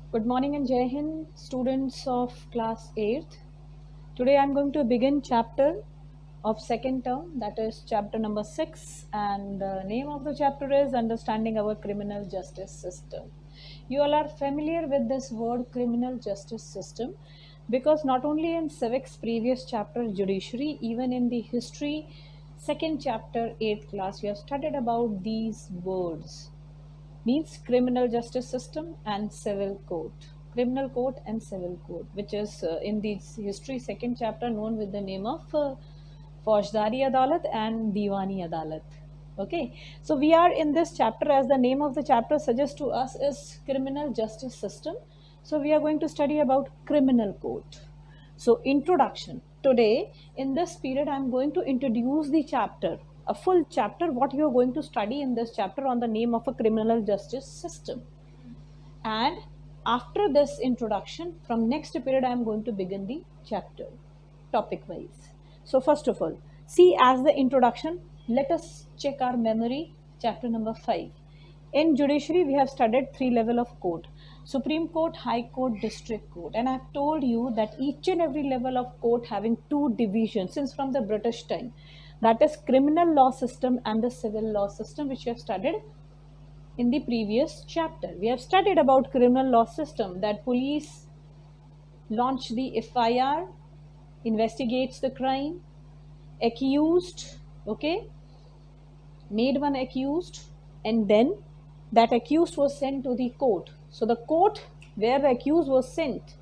Good morning and Jai Hind, students of class 8th. Today I am going to begin chapter of second term, that is chapter number 6, and the name of the chapter is Understanding Our Criminal Justice System. You all are familiar with this word criminal justice system because not only in civics previous chapter judiciary, even in the history second chapter 8th class you have studied about these words, means criminal justice system and civil code, criminal code and civil code, which is in the history second chapter known with the name of Faujdari Adalat and Diwani Adalat. Okay, so we are in this chapter, as the name of the chapter suggests to us, is criminal justice system. So we are going to study about criminal code. So, introduction. Today, in this period, I am going to introduce the chapter, a full chapter, what you are going to study in this chapter on the name of a criminal justice system. And after this introduction, from next period, I am going to begin the chapter, topic wise. So, first of all, see as the introduction, let us check our memory, chapter number 5. In judiciary, we have studied three level of court: Supreme Court, High Court, District Court. And I've told you that each and every level of court having two divisions since from the British time. That is criminal law system and the civil law system, which we have studied in the previous chapter. We have studied about criminal law system, that police launch the FIR, investigates the crime, accused, okay, made one accused, and then that accused was sent to the court. So the court where the accused was sent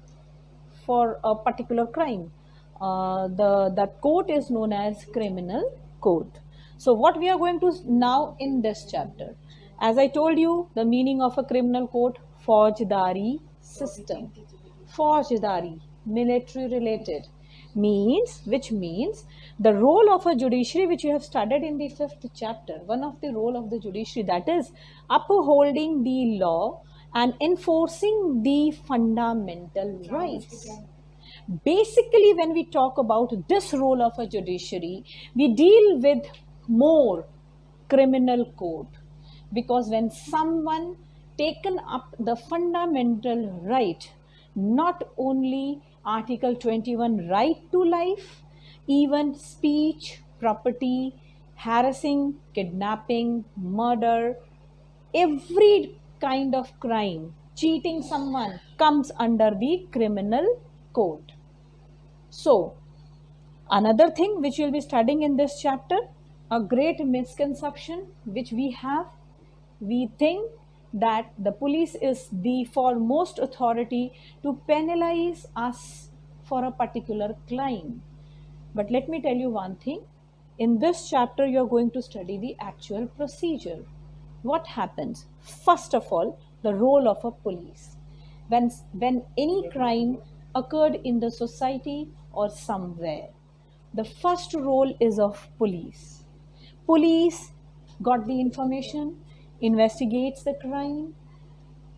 for a particular crime, that court is known as criminal court. So what we are going to now in this chapter, as I told you, the meaning of a criminal court: Faujdari system. Faujdari, military related, means, which means the role of a judiciary, which you have studied in the fifth chapter. One of the role of the judiciary, that is upholding the law and enforcing the fundamental rights. Basically, when we talk about this role of a judiciary, we deal with more criminal code, because when someone taken up the fundamental right, not only article 21 right to life, even speech, property, harassing, kidnapping, murder, every kind of crime, cheating someone, comes under the criminal code. So, another thing which we'll be studying in this chapter, a great misconception which we have, we think that the police is the foremost authority to penalize us for a particular crime. But let me tell you one thing. In this chapter, you are going to study the actual procedure. What happens? First of all, the role of a police. When any crime occurred in the society or somewhere, the first role is of police. Police got the information, investigates the crime,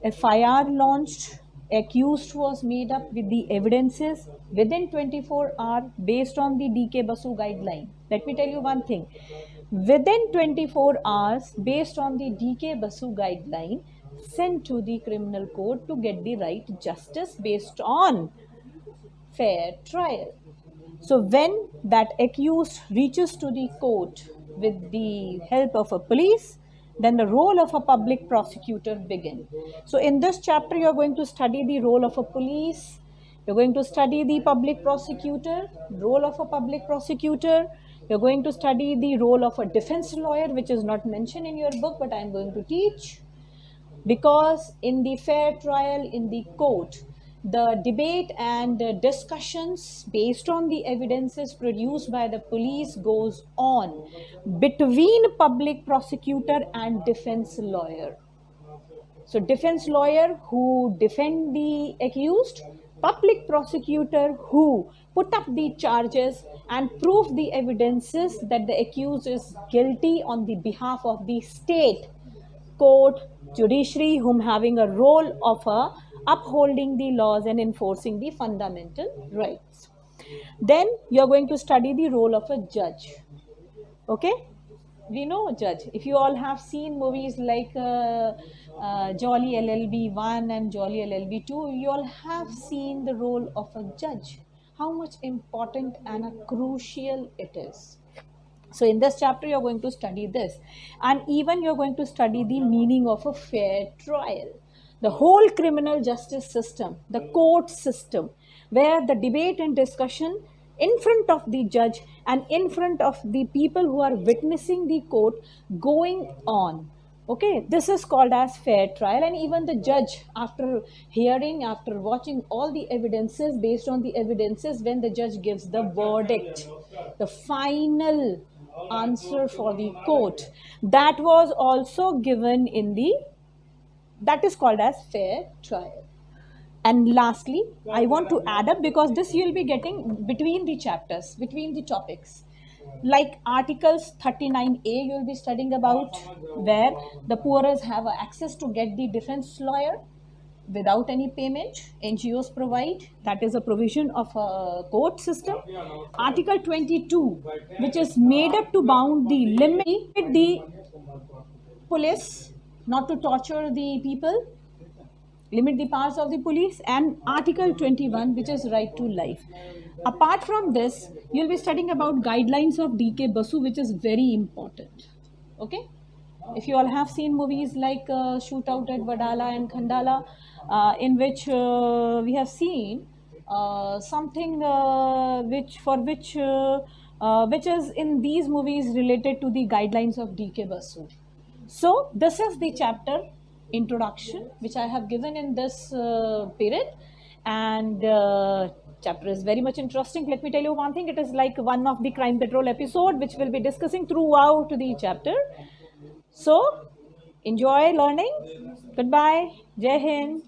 FIR launched, accused was made up with the evidences within 24 hours based on the DK Basu guideline. Let me tell you one thing. Within 24 hours, based on the DK Basu guideline, sent to the criminal court to get the right justice based on fair trial. So when that accused reaches to the court with the help of a police, then the role of a public prosecutor begins. So in this chapter, you are going to study the role of a police. You're going to study the public prosecutor, role of a public prosecutor. You're going to study the role of a defense lawyer, which is not mentioned in your book, but I'm going to teach. Because in the fair trial in the court, the debate and discussions based on the evidences produced by the police goes on between public prosecutor and defense lawyer. So defense lawyer who defend the accused, public prosecutor who put up the charges and prove the evidences that the accused is guilty on the behalf of the state, court, judiciary, whom having a role of upholding the laws and enforcing the fundamental rights. Then you are going to study the role of a judge. Okay, we know judge. If you all have seen movies like Jolly LLB 1 and Jolly LLB 2, you all have seen the role of a judge, how much important and a crucial it is. So in this chapter, you're going to study this, and even you're going to study the meaning of a fair trial. The whole criminal justice system, the court system, where the debate and discussion in front of the judge and in front of the people who are witnessing the court going on. Okay, this is called as fair trial, and even the judge, after hearing, after watching all the evidences, based on the evidences, when the judge gives the verdict, the final answer for the court, that was also given in the, that is called as fair trial. And lastly, I want to add up, because this you will be getting between the chapters, between the topics. Like articles 39A, you will be studying about, where the poorers have access to get the defense lawyer without any payment. NGOs provide, that is a provision of a court system. Article 22, which is made up to bound the limit the police not to torture the people, limit the powers of the police, and Article 21, which is right to life. Apart from this, you'll be studying about guidelines of DK Basu, which is very important. Okay, if you all have seen movies like Shootout at Vadala and Khandala, in which we have seen something which is in these movies related to the guidelines of DK Basu. So this is the chapter introduction which I have given in this period, and chapter is very much interesting. Let me tell you one thing, it is like one of the crime patrol episode which we'll be discussing throughout the chapter. So enjoy learning. Goodbye. Jai Hind.